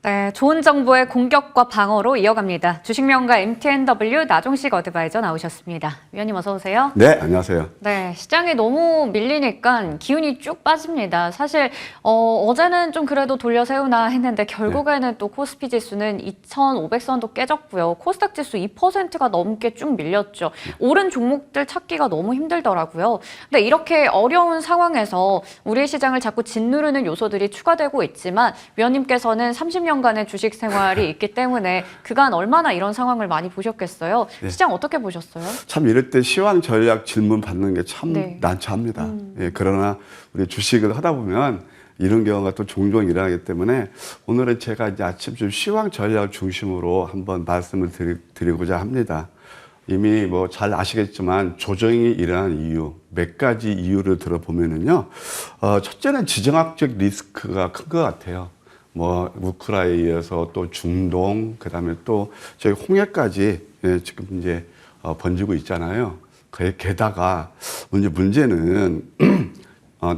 네, 좋은 정보의 공격과 방어로 이어갑니다. 주식명가 MTNW 나종식 어드바이저 나오셨습니다. 위원님 어서 오세요. 네, 안녕하세요. 네, 시장이 너무 밀리니까 기운이 쭉 빠집니다. 사실 어제는 좀 그래도 돌려 세우나 했는데 결국에는 또 코스피 지수는 2,500선도 깨졌고요. 코스닥 지수 2%가 넘게 쭉 밀렸죠. 오른 종목들 찾기가 너무 힘들더라고요. 근데 이렇게 어려운 상황에서 우리 시장을 자꾸 짓누르는 요소들이 추가되고 있지만 위원님께서는 30년간의 주식 생활이 있기 때문에 그간 얼마나 이런 상황을 많이 보셨겠어요. 네. 시장 어떻게 보셨어요? 참 이럴 때 시황 전략 질문 받는 게 참 네. 난처합니다. 예, 그러나 우리 주식을 하다 보면 이런 경우가 또 종종 일어나기 때문에 오늘은 제가 이제 아침 좀 시황 전략 중심으로 한번 말씀을 드리고자 합니다. 이미 뭐 잘 아시겠지만 조정이 일어난 이유, 몇 가지 이유를 들어보면은요, 첫째는 지정학적 리스크가 큰 것 같아요. 뭐 우크라이나에 이어서 또 중동, 그다음에 또 저희 홍해까지 지금 이제 번지고 있잖아요. 게다가 이제 문제는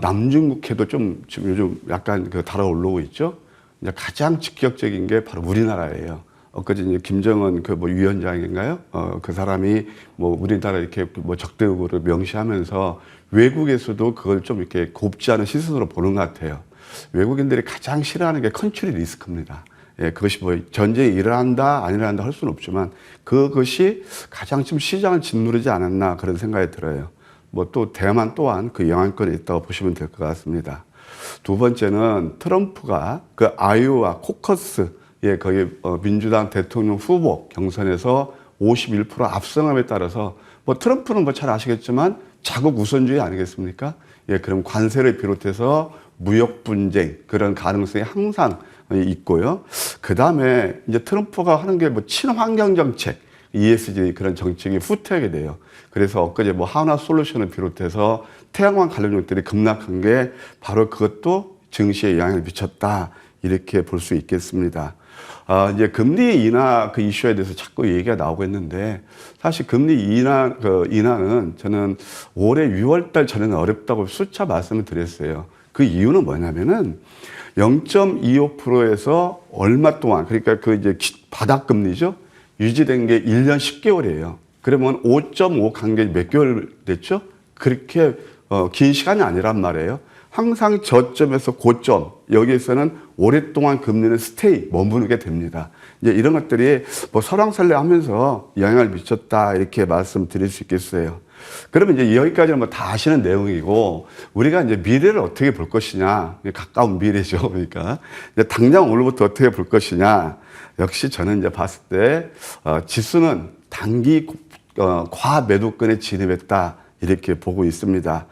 남중국해도 좀 지금 요즘 약간 달아오르고 있죠. 이제 가장 직격적인 게 바로 우리나라예요. 엊그제 이제 김정은 뭐 위원장인가요? 그 사람이 뭐 우리나라 이렇게 뭐 적대국으로 명시하면서 외국에서도 그걸 좀 이렇게 곱지 않은 시선으로 보는 것 같아요. 외국인들이 가장 싫어하는 게 컨트리 리스크입니다. 예, 그것이 뭐 전쟁이 일어난다, 안 일어난다 할 수는 없지만 그것이 가장 좀 시장을 짓누르지 않았나 그런 생각이 들어요. 뭐 또 대만 또한 그 영향권에 있다고 보시면 될 것 같습니다. 두 번째는 트럼프가 그 아이오와 코커스, 예, 거기 민주당 대통령 후보 경선에서 51% 압승함에 따라서 뭐 트럼프는 뭐 잘 아시겠지만 자국 우선주의 아니겠습니까? 예, 그럼 관세를 비롯해서 무역 분쟁 그런 가능성이 항상 있고요. 그 다음에 이제 트럼프가 하는 게 뭐 친환경 정책, ESG 그런 정책이 후퇴하게 돼요. 그래서 엊그제 뭐 하나솔루션을 비롯해서 태양광 관련주들이 급락한 게 바로 그것도 증시에 영향을 미쳤다 이렇게 볼 수 있겠습니다. 이제 금리 인하 그 이슈에 대해서 자꾸 얘기가 나오고 있는데 사실 금리 인하는 저는 올해 6월달 전에는 어렵다고 수차 말씀을 드렸어요. 그 이유는 뭐냐면은 0.25%에서 얼마 동안 그러니까 그 이제 바닥금리죠. 유지된 게 1년 10개월이에요. 그러면 5.5 간 게 몇 개월 됐죠? 그렇게 긴 시간이 아니란 말이에요. 항상 저점에서 고점, 여기에서는 오랫동안 금리는 스테이, 머무르게 됩니다. 이제 이런 것들이 뭐 설왕설래 하면서 영향을 미쳤다, 이렇게 말씀드릴 수 있겠어요. 그러면 이제 여기까지는 뭐 다 아시는 내용이고, 우리가 이제 미래를 어떻게 볼 것이냐, 가까운 미래죠. 그러니까. 이제 당장 오늘부터 어떻게 볼 것이냐, 역시 저는 이제 봤을 때, 지수는 단기 과매도권에 진입했다. 이렇게 보고 있습니다.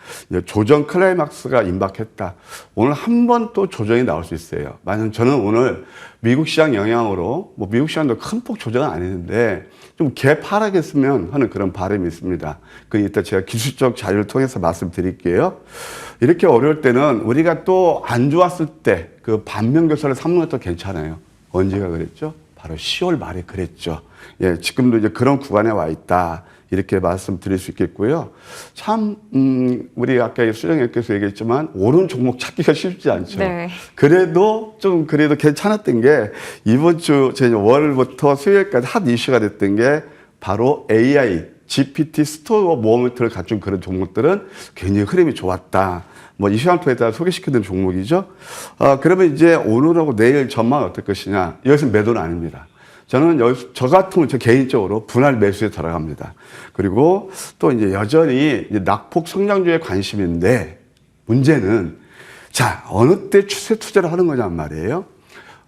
조정 클라이막스가 임박했다. 오늘 한 번 또 조정이 나올 수 있어요. 만약 저는 오늘 미국 시장 영향으로, 뭐 미국 시장도 큰 폭 조정은 아니는데 좀 개파락했으면 하는 그런 바람이 있습니다. 그 이따 제가 기술적 자료를 통해서 말씀드릴게요. 이렇게 어려울 때는 우리가 또 안 좋았을 때 그 반면교사를 삼는 것도 괜찮아요. 언제가 그랬죠? 바로 10월 말에 그랬죠. 예, 지금도 이제 그런 구간에 와 있다. 이렇게 말씀드릴 수 있겠고요. 참, 우리 아까 수정님께서 얘기했지만, 옳은 종목 찾기가 쉽지 않죠. 네. 그래도 괜찮았던 게, 이번 주, 월부터 수요일까지 핫 이슈가 됐던 게, 바로 AI, GPT 스토어 모멘트를 갖춘 그런 종목들은 굉장히 흐름이 좋았다. 뭐, 이 시간 통해 소개시켜드린 종목이죠. 그러면 이제 오늘하고 내일 전망은 어떨 것이냐. 여기서 매도는 아닙니다. 저는 저 같은 저 개인적으로 분할 매수에 들어갑니다. 그리고 또 이제 여전히 이제 낙폭 성장주에 관심인데 문제는 자, 어느 때 추세 투자를 하는 거냔 말이에요.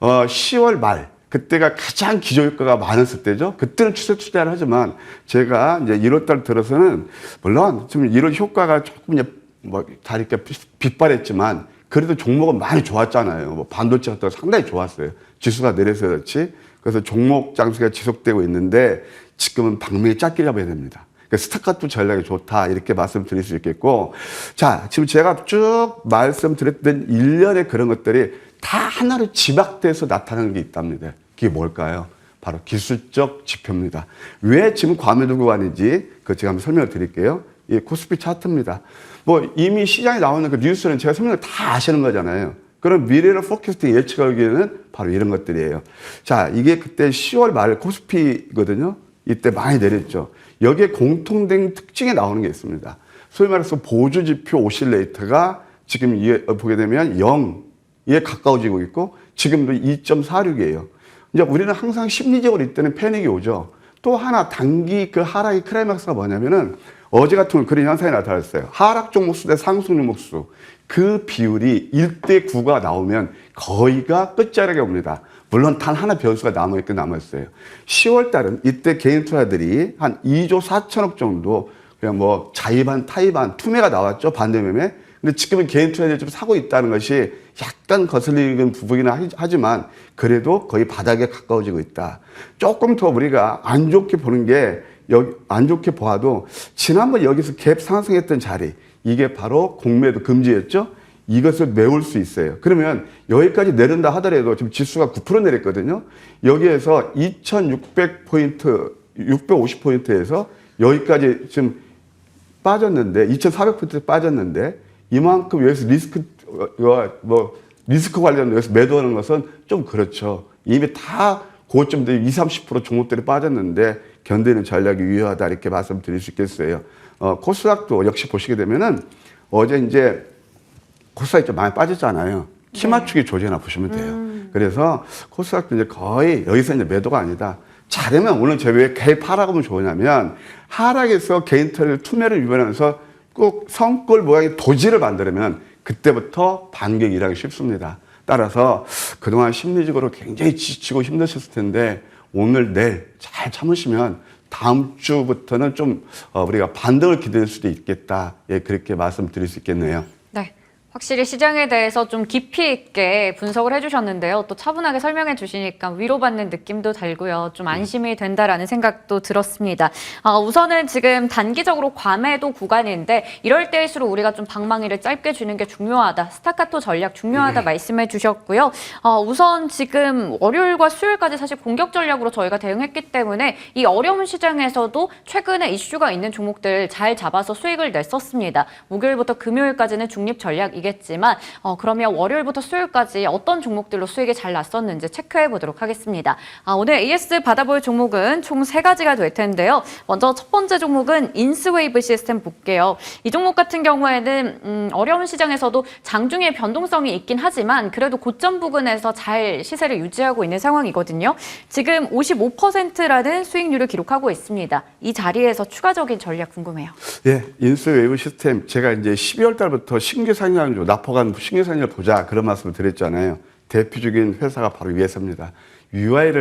10월 말 그때가 가장 기저효과가 많았을 때죠. 그때는 추세 투자를 하지만 제가 이제 1월 달 들어서는 물론 지금 이런 효과가 조금 이제 뭐 다 이렇게 빗발했지만 그래도 종목은 많이 좋았잖아요. 뭐 반도체 같은 거 상당히 좋았어요. 지수가 내려서 그렇지. 그래서 종목 장수가 지속되고 있는데 지금은 방명이 짧게 잡아야 됩니다. 그러니까 스타카토 전략이 좋다 이렇게 말씀드릴 수 있겠고 자 지금 제가 쭉 말씀드렸던 일련의 그런 것들이 다 하나로 집약돼서 나타나는 게 있답니다. 그게 뭘까요? 바로 기술적 지표입니다. 왜 지금 과매도 구간인지 그 제가 한번 설명을 드릴게요. 이 코스피 차트입니다. 뭐 이미 시장에 나오는 그 뉴스는 제가 설명을 다 아시는 거잖아요. 그런 미래를 포커스팅 예측하기에는 바로 이런 것들이에요. 자, 이게 그때 10월 말 코스피거든요. 이때 많이 내렸죠. 여기에 공통된 특징이 나오는 게 있습니다. 소위 말해서 보조지표 오실레이터가 지금 보게 되면 0에 가까워지고 있고 지금도 2.46이에요. 이제 우리는 항상 심리적으로 이때는 패닉이 오죠. 또 하나 단기 그 하락의 클라이막스가 뭐냐면은 어제 같은 건 그런 현상이 나타났어요. 하락 종목수 대 상승 종목수. 그 비율이 1대 9가 나오면 거의가 끝자락에 옵니다. 물론 단 하나 변수가 남았어요. 10월 달은 이때 개인 투자들이 한 2조 4천억 정도 그냥 뭐 자의반, 타의반, 투매가 나왔죠. 반대매매. 근데 지금은 개인 투자들이 좀 사고 있다는 것이 약간 거슬리는 부분이긴 하지만 그래도 거의 바닥에 가까워지고 있다. 조금 더 우리가 안 좋게 보는 게 안 좋게 보아도 지난번 여기서 갭 상승했던 자리 이게 바로 공매도 금지였죠. 이것을 메울 수 있어요. 그러면 여기까지 내린다 하더라도 지금 지수가 9% 내렸거든요. 여기에서 2600포인트, 650포인트에서 여기까지 지금 빠졌는데 2400포인트 빠졌는데 이만큼 여기서 리스크 관련 여기서 매도하는 것은 좀 그렇죠. 이미 다 고점들이 20, 30% 종목들이 빠졌는데 견디는 전략이 유효하다 이렇게 말씀드릴 수 있겠어요. 코스닥도 역시 보시게 되면은 어제 이제 코스닥이 좀 많이 빠졌잖아요. 키 맞추기 조제나 보시면 돼요. 그래서 코스닥도 이제 거의 여기서 이제 매도가 아니다. 잘하면 오늘 제가 왜 개입하라고 하면 좋으냐면 하락에서 개인 투매를 유발하면서 꼭 성골 모양의 도지를 만들면 그때부터 반격이 일하기 쉽습니다. 따라서 그동안 심리적으로 굉장히 지치고 힘드셨을 텐데 오늘 내일 잘 참으시면 다음 주부터는 좀 우리가 반등을 기대할 수도 있겠다. 예, 그렇게 말씀드릴 수 있겠네요. 네. 확실히 시장에 대해서 좀 깊이 있게 분석을 해주셨는데요. 또 차분하게 설명해 주시니까 위로받는 느낌도 들고요. 좀 안심이 된다라는 생각도 들었습니다. 우선은 지금 단기적으로 과매도 구간인데 이럴 때일수록 우리가 좀 방망이를 짧게 주는 게 중요하다. 스타카토 전략 중요하다 말씀해 주셨고요. 우선 지금 월요일과 수요일까지 사실 공격 전략으로 저희가 대응했기 때문에 이 어려운 시장에서도 최근에 이슈가 있는 종목들 잘 잡아서 수익을 냈었습니다. 목요일부터 금요일까지는 중립 전략 겠지만 그러면 월요일부터 수요일까지 어떤 종목들로 수익이 잘 났었는지 체크해 보도록 하겠습니다. 오늘 AS 받아볼 종목은 총 3가지가 될 텐데요. 먼저 첫 번째 종목은 인스웨이브 시스템 볼게요. 이 종목 같은 경우에는 어려운 시장에서도 장중에 변동성이 있긴 하지만 그래도 고점 부근에서 잘 시세를 유지하고 있는 상황이거든요. 지금 55%라는 수익률을 기록하고 있습니다. 이 자리에서 추가적인 전략 궁금해요. 예, 인스웨이브 시스템 제가 이제 12월 달부터 신규 상장 납포간 신규 상장을 보자 그런 말씀을 드렸잖아요. 대표적인 회사가 바로 이 회사입니다. UI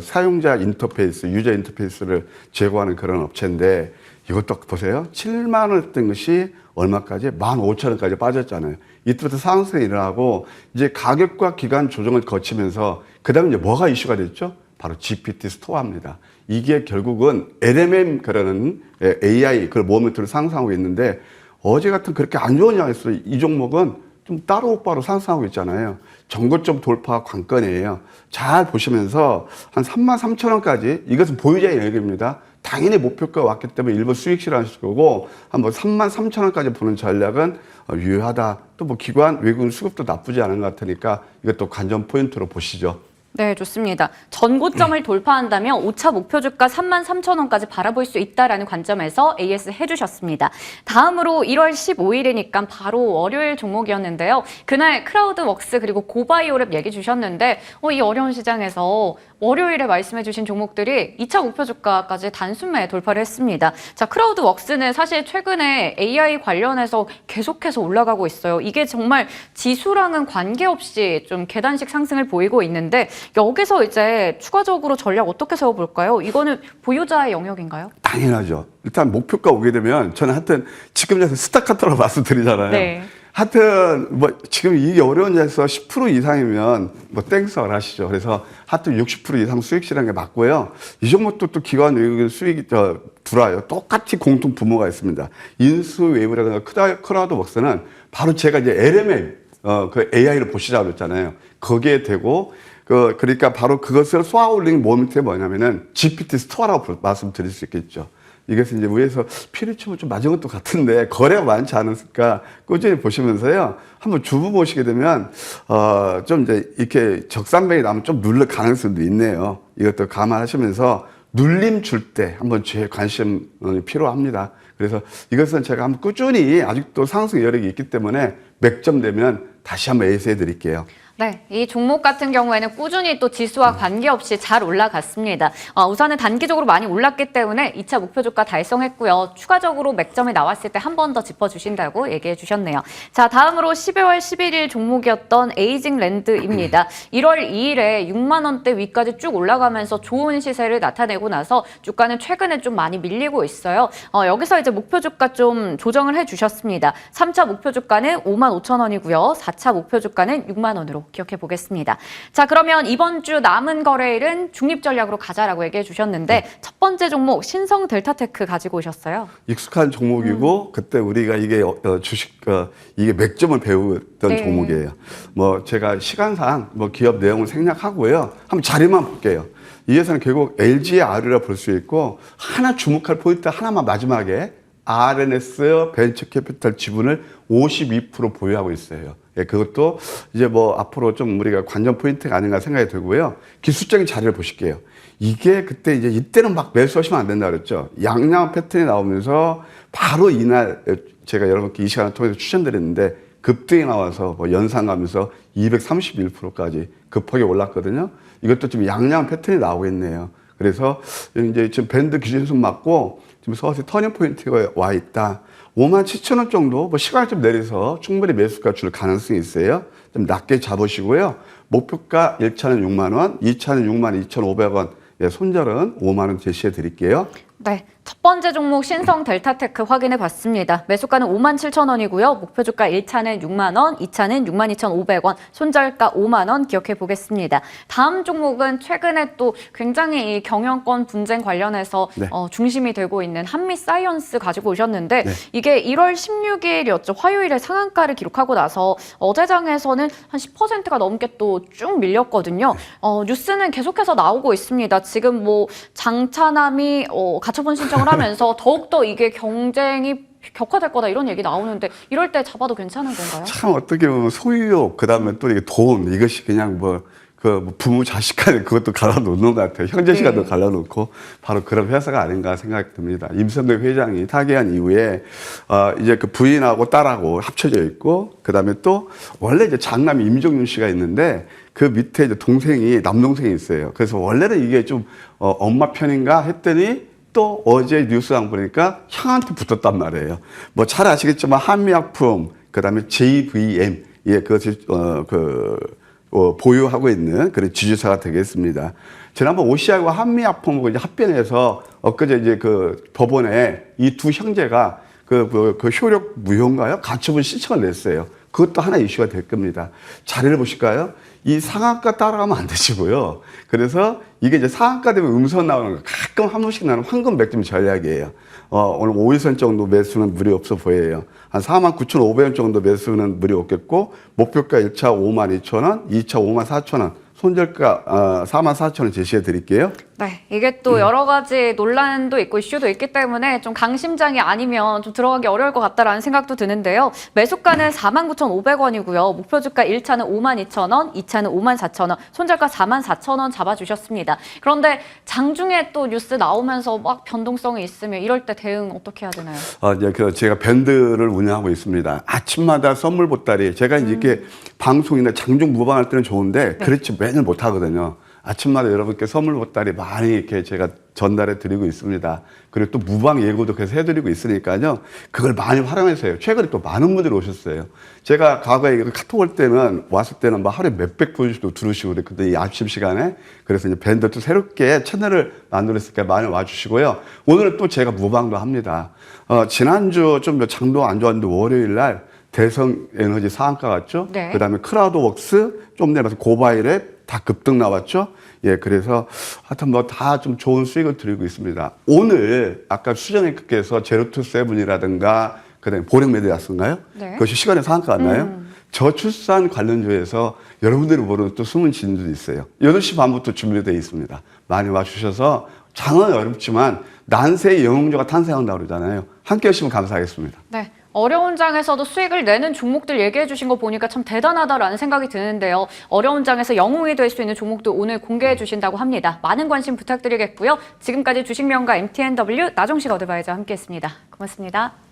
사용자 인터페이스, 유저 인터페이스를 제공하는 그런 업체인데 이것도 보세요. 7만 원했던 것이 얼마까지? 15,000원까지 빠졌잖아요. 이때부터 상승이 일어나고 이제 가격과 기간 조정을 거치면서 그다음에 이제 뭐가 이슈가 됐죠? 바로 GPT 스토어입니다. 이게 결국은 LMM 그러는 AI 그 모멘트를 상승하고 있는데 어제 같은 그렇게 안 좋은 양에서 이 종목은 좀 따로 상승하고 있잖아요. 전고점 돌파 관건이에요. 잘 보시면서 한 33,000원까지 이것은 보유자의 영역입니다. 당연히 목표가 왔기 때문에 일부 수익 실현하실 거고 한번 33,000원까지 보는 전략은 유효하다. 또 뭐 기관 외국인 수급도 나쁘지 않은 것 같으니까 이것도 관전 포인트로 보시죠. 네, 좋습니다. 전고점을 돌파한다면 5차 목표 주가 33,000원까지 바라볼 수 있다라는 관점에서 AS 해주셨습니다. 다음으로 1월 15일이니까 바로 월요일 종목이었는데요. 그날 크라우드웍스 그리고 고바이오랩 얘기 주셨는데 이 어려운 시장에서 월요일에 말씀해 주신 종목들이 2차 목표 주가까지 단숨에 돌파를 했습니다. 자, 크라우드웍스는 사실 최근에 AI 관련해서 계속해서 올라가고 있어요. 이게 정말 지수랑은 관계없이 좀 계단식 상승을 보이고 있는데 여기서 이제 추가적으로 전략 어떻게 세워볼까요? 이거는 보유자의 영역인가요? 당연하죠. 일단 목표가 오게 되면 저는 하여튼 지금 스타카토로 말씀드리잖아요. 네. 하여튼 뭐 지금 이게 어려운 자리에서 10% 이상이면 뭐 땡스를 하시죠. 그래서 하여튼 60% 이상 수익 실현에 맞고요. 이 종목도 또 기관 외국인 수익이 들어와요. 똑같이 공통 부모가 있습니다. 인스웨이브라든가 크라우드웍스는 바로 제가 이제 LMM 그 AI를 보시자고 그랬잖아요. 거기에 대고 그러니까 바로 그것을 쏘아 올린 모멘트가 뭐냐면은 GPT 스토어라고 말씀드릴 수 있겠죠. 이것은 이제 위에서 피리춤을 좀 맞은 것도 같은데 거래가 많지 않으니까 꾸준히 보시면서요. 한번 주부 보시게 되면 좀 이제 이렇게 적산뱅이 나면 좀 눌릴 가능성도 있네요. 이것도 감안하시면서 눌림 줄 때 한번 제 관심이 필요합니다. 그래서 이것은 제가 한번 꾸준히 아직도 상승 여력이 있기 때문에 맥점 되면 다시 한번 에이스 해드릴게요. 네, 이 종목 같은 경우에는 꾸준히 또 지수와 관계없이 잘 올라갔습니다. 우선은 단기적으로 많이 올랐기 때문에 2차 목표 주가 달성했고요. 추가적으로 맥점이 나왔을 때 한 번 더 짚어주신다고 얘기해 주셨네요. 자, 다음으로 12월 11일 종목이었던 에이징 랜드입니다. 1월 2일에 6만 원대 위까지 쭉 올라가면서 좋은 시세를 나타내고 나서 주가는 최근에 좀 많이 밀리고 있어요. 여기서 이제 목표 주가 좀 조정을 해 주셨습니다. 3차 목표 주가는 5만 5천 원이고요. 4차 목표 주가는 6만 원으로 기억해 보겠습니다. 자, 그러면 이번 주 남은 거래일은 중립 전략으로 가자라고 얘기해 주셨는데 첫 번째 종목 신성 델타테크 가지고 오셨어요. 익숙한 종목이고 그때 우리가 이게 주식 이게 맥점을 배웠던 네. 종목이에요. 뭐 제가 시간상 뭐 기업 내용을 생략하고요. 한번 자리만 볼게요. 이에서는 결국 LG의 R이라 볼 수 있고 하나 주목할 포인트 하나만 마지막에 RNS 벤처캐피탈 지분을 52% 보유하고 있어요. 예, 그것도 이제 뭐 앞으로 좀 우리가 관전 포인트가 아닌가 생각이 들고요. 기술적인 자리를 보실게요. 이게 그때 이제 이때는 막 매수하시면 안 된다 그랬죠. 양양 패턴이 나오면서 바로 이날 제가 여러분께 이 시간을 통해서 추천드렸는데 급등이 나와서 뭐 연상 가면서 231%까지 급하게 올랐거든요. 이것도 지금 양양 패턴이 나오고 있네요. 그래서 이제 지금 밴드 기준선 맞고 지금 서서히 터닝 포인트가 와 있다. 5만 7천 원 정도 뭐 시간을 좀 내려서 충분히 매수가 줄 가능성이 있어요. 좀 낮게 잡으시고요. 목표가 1차는 6만 원, 2차는 6만 2,500원, 예, 손절은 5만 원 제시해 드릴게요. 네, 첫 번째 종목 신성 델타테크 확인해 봤습니다. 매수가는 5만 7천 원이고요. 목표 주가 1차는 6만 원, 2차는 6만 2,500원, 손절가 5만 원 기억해 보겠습니다. 다음 종목은 최근에 또 굉장히 이 경영권 분쟁 관련해서 네. 중심이 되고 있는 한미사이언스 가지고 오셨는데 네. 이게 1월 16일이었죠. 화요일에 상한가를 기록하고 나서 어제장에서는 한 10%가 넘게 또 쭉 밀렸거든요. 뉴스는 계속해서 나오고 있습니다. 지금 뭐 장차남이 가처분 신청을 하면서 더욱더 이게 경쟁이 격화될 거다 이런 얘기 나오는데 이럴 때 잡아도 괜찮은 건가요? 참 어떻게 보면 소유욕, 그 다음에 또 이게 돈, 이것이 그냥 뭐 부모 자식 간에 그것도 갈라놓는 것 같아요. 형제 시간도 네. 갈라놓고 바로 그런 회사가 아닌가 생각이 듭니다. 임선배 회장이 타계한 이후에 이제 그 부인하고 딸하고 합쳐져 있고 그 다음에 또 원래 이제 장남이 임종윤 씨가 있는데 그 밑에 이제 동생이 남동생이 있어요. 그래서 원래는 이게 좀 엄마 편인가 했더니 또 어제 뉴스랑 보니까 형한테 붙었단 말이에요. 뭐 잘 아시겠지만 한미약품 그다음에 JVM 예 그것이 보유하고 있는 그런 지주사가 되겠습니다. 지난번 오시아하고 한미약품하고 이제 합병해서 엊그제 이제 그 법원에 이 두 형제가 그 효력 무효인가요? 가처분 신청을 냈어요. 그것도 하나 이슈가 될 겁니다. 자리를 보실까요? 이 상한가 따라가면 안 되시고요. 그래서 이게 이제 상한가 되면 음선 나오는 거 가끔 한 번씩 나는 황금 맥점 전략이에요. 오늘 5일선 정도 매수는 무리 없어 보여요. 한 49,500원 정도 매수는 무리 없겠고, 목표가 1차 52,000원, 2차 54,000원, 손절가 44,000원 제시해 드릴게요. 네, 이게 또 여러 가지 논란도 있고 이슈도 있기 때문에 좀 강심장이 아니면 좀 들어가기 어려울 것 같다라는 생각도 드는데요. 매수가는 49,500원이고요. 목표 주가 1차는 52,000원, 2차는 54,000원, 손절가 44,000원 잡아주셨습니다. 그런데 장중에 또 뉴스 나오면서 막 변동성이 있으면 이럴 때 대응 어떻게 해야 되나요? 이제 제가 밴드를 운영하고 있습니다. 아침마다 선물 보따리. 제가 이제 이렇게 방송이나 장중 무방할 때는 좋은데 그렇지 매일 못 하거든요. 아침마다 여러분께 선물 보따리 많이 이렇게 제가 전달해 드리고 있습니다. 그리고 또 무방 예고도 계속 해드리고 있으니까요. 그걸 많이 활용해서 해요. 최근에 또 많은 분들이 오셨어요. 제가 과거에 카톡 올 때는 왔을 때는 막 하루에 몇백 분씩도 들으시고 그랬거든요. 이 아침 시간에. 그래서 이제 밴드도 새롭게 채널을 만들었으니까 많이 와주시고요. 오늘은 또 제가 무방도 합니다. 지난주 좀 장도 안 좋았는데 월요일 날 대성 에너지 상한가 갔죠. 네. 그다음에 크라우드웍스 좀 내려서 고바이랩 다 급등 나왔죠. 예, 그래서 하여튼 뭐 다 좀 좋은 수익을 드리고 있습니다. 오늘 아까 수정님께서 제로투세븐이라든가 그다음에 보령메디아스인가요? 네. 그것이 시간에 상한가 갔나요? 저출산 관련주에서 여러분들이 모르는 또 숨은 진주도 있어요. 8시 반부터 준비되어 있습니다. 많이 와주셔서 장은 어렵지만 난세의 영웅조가 탄생한다고 그러잖아요. 함께 해주시면 감사하겠습니다. 네. 어려운 장에서도 수익을 내는 종목들 얘기해 주신 거 보니까 참 대단하다라는 생각이 드는데요. 어려운 장에서 영웅이 될 수 있는 종목도 오늘 공개해 주신다고 합니다. 많은 관심 부탁드리겠고요. 지금까지 주식명가 MTNW 나종식 어드바이저와 함께했습니다. 고맙습니다.